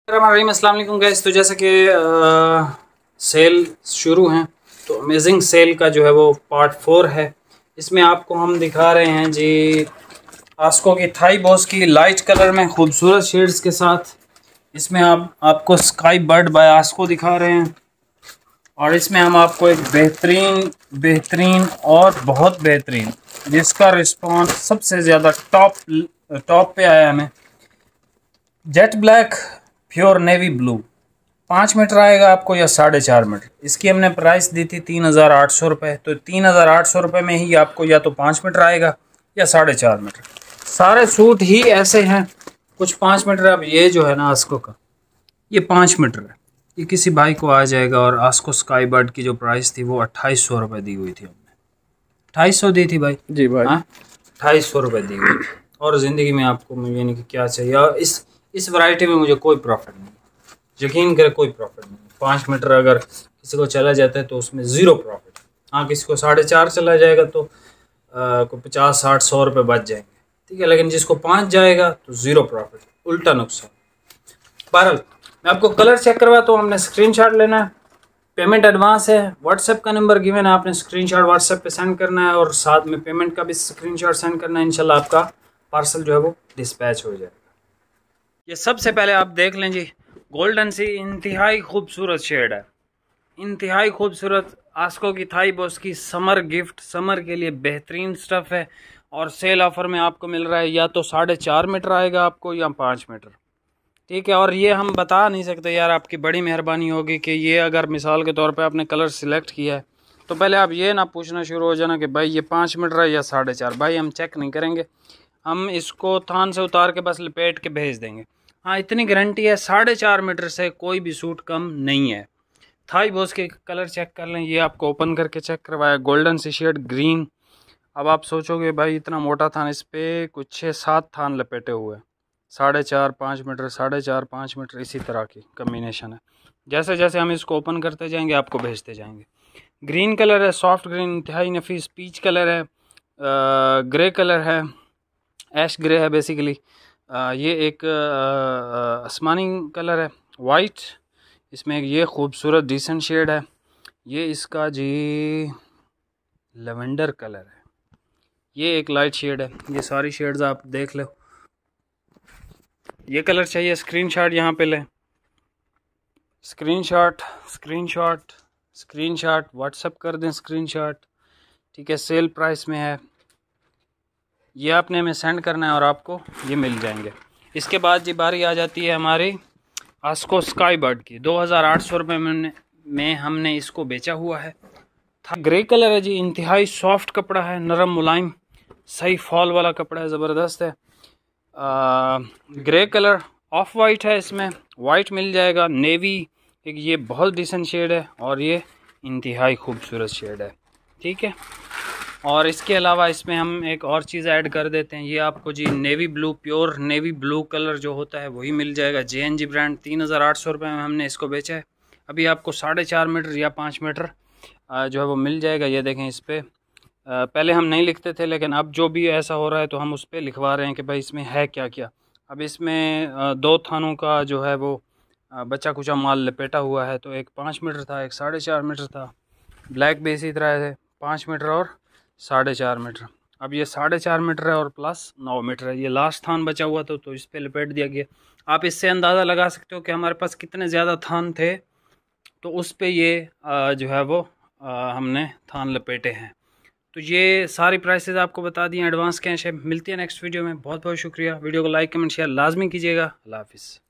अस्सलाम वालेकुम गाइस। तो जैसे कि सेल शुरू हैं तो अमेजिंग सेल का जो है वो पार्ट 4 है। इसमें आपको हम दिखा रहे हैं जी आस्को की थाई बॉस की लाइट कलर में खूबसूरत शेड्स के साथ। इसमें आपको स्काई बर्ड बाय आस्को दिखा रहे हैं और इसमें हम आपको एक बेहतरीन और बहुत बेहतरीन जिसका रिस्पॉन्स सबसे ज़्यादा टॉप पे आया हमें, jet black pure navy blue 5 metre आएगा आपको या 4.5 मीटर। इसकी हमने प्राइस दी थी 3,800 रुपये। तो 3,800 रुपये में ही आपको या तो 5 मीटर आएगा या 4.5 मीटर। सारे सूट ही ऐसे हैं, कुछ 5 मीटर। अब ये जो है ना आस्को का, ये 5 मीटर है। ये किसी भाई को आ जाएगा। और आस्को स्काई बर्ड की जो प्राइस थी वो 2800 रुपये दी हुई थी हमने। 2800 दी थी भाई जी भाई। हाँ 2800 रुपये दी हुई थी। और ज़िंदगी में आपको यानी कि क्या चाहिए। और इस वैरायटी में मुझे कोई प्रॉफिट नहीं, यकीन करें कोई प्रॉफिट नहीं। 5 मीटर अगर किसी को चला जाता है तो उसमें ज़ीरो प्रॉफिट। हाँ किसी को 4.5 चला जाएगा तो को 50, 60, 100 रुपये बच जाएंगे, ठीक है। लेकिन जिसको 5 जाएगा तो ज़ीरो प्रॉफिट, उल्टा नुकसान। बहरहाल मैं आपको कलर चेक करवाता हूँ। हमने स्क्रीनशॉट लेना है, पेमेंट एडवांस है, व्हाट्सएप का नंबर गिवन है, आपने स्क्रीनशॉट व्हाट्सएप पे सेंड करना है और साथ में पेमेंट का भी स्क्रीनशॉट सेंड करना है। इंशाल्लाह आपका पार्सल जो है वो डिस्पैच हो जाएगा। ये सबसे पहले आप देख लें जी, गोल्डन सी इंतहाई खूबसूरत शेड है, इंतहाई खूबसूरत। आस्को की थाई बॉस की समर गिफ्ट, समर के लिए बेहतरीन स्टफ़ है। और सेल ऑफर में आपको मिल रहा है या तो 4.5 मीटर आएगा आपको या 5 मीटर, ठीक है। और ये हम बता नहीं सकते यार, आपकी बड़ी मेहरबानी होगी कि ये अगर मिसाल के तौर पे आपने कलर सिलेक्ट किया है तो पहले आप ये ना पूछना शुरू हो जाना कि भाई ये 5 मीटर है या 4.5। भाई हम चेक नहीं करेंगे, हम इसको थान से उतार के बस लपेट के भेज देंगे। हाँ इतनी गारंटी है, 4.5 मीटर से कोई भी सूट कम नहीं है। थाई बॉस के कलर चेक कर लें, ये आपको ओपन करके चेक करवाया, गोल्डन सी शेड ग्रीन। अब आप सोचोगे भाई इतना मोटा थान, इस पर कुछ 6-7 थान लपेटे हुए, 4.5, 5 मीटर, 4.5, 5 मीटर, इसी तरह की कम्बिनेशन है। जैसे जैसे हम इसको ओपन करते जाएंगे आपको भेजते जाएंगे। ग्रीन कलर है, सॉफ्ट ग्रीन, इंतहाई नफीस। पीच कलर है, ग्रे कलर है, ऐश ग्रे है बेसिकली। ये एक आसमानी कलर है, वाइट। इसमें एक ये खूबसूरत डिसेंट शेड है, ये इसका जी लेवेंडर कलर है। ये एक लाइट शेड है। ये सारी शेड्स आप देख लो। ये कलर चाहिए स्क्रीनशॉट यहाँ पे लें, स्क्रीनशॉट स्क्रीनशॉट स्क्रीनशॉट व्हाट्सअप कर दें स्क्रीनशॉट, ठीक है। सेल प्राइस में है, ये आपने हमें सेंड करना है और आपको ये मिल जाएंगे। इसके बाद जी बारी आ जाती है हमारी आस्को स्काई बर्ड की। 2,800 रुपये में हमने इसको बेचा हुआ है। ग्रे कलर है जी, इंतहाई सॉफ्ट कपड़ा है, नरम मुलायम, सही फॉल वाला कपड़ा है, ज़बरदस्त है। ग्रे कलर, ऑफ वाइट है, इसमें वाइट मिल जाएगा, नेवी एक ये बहुत डिसेंट शेड है और ये इंतहाई खूबसूरत शेड है, ठीक है। और इसके अलावा इसमें हम एक और चीज़ ऐड कर देते हैं, ये आपको जी navy blue, pure navy blue colour जो होता है वही मिल जाएगा। JNG brand. 3,800 रुपये में हमने इसको बेचा है। अभी आपको 4.5 मीटर या 5 मीटर जो है वो मिल जाएगा। ये देखें, इस पर पहले हम नहीं लिखते थे लेकिन अब जो भी ऐसा हो रहा है तो हम उस पर लिखवा रहे हैं कि भाई इसमें है क्या क्या। अब इसमें 2 थानों का जो है वो बचा कुचा माल लपेटा हुआ है। तो एक 5 मीटर था, एक 4.5 मीटर था। ब्लैक भी इसी तरह है, 5 मीटर और 4.5 मीटर। अब ये 4.5 मीटर है और प्लस 9 मीटर है। ये लास्ट थान बचा हुआ था तो इस पर लपेट दिया गया। आप इससे अंदाज़ा लगा सकते हो कि हमारे पास कितने ज़्यादा थान थे तो उस पे ये जो है वो हमने थान लपेटे हैं। तो ये सारी प्राइसेस आपको बता दी हैं, एडवांस कैश है। मिलती है नेक्स्ट वीडियो में। बहुत बहुत शुक्रिया। वीडियो को लाइक कमेंट शेयर लाजमी कीजिएगा। अल्लाह हाफिज़।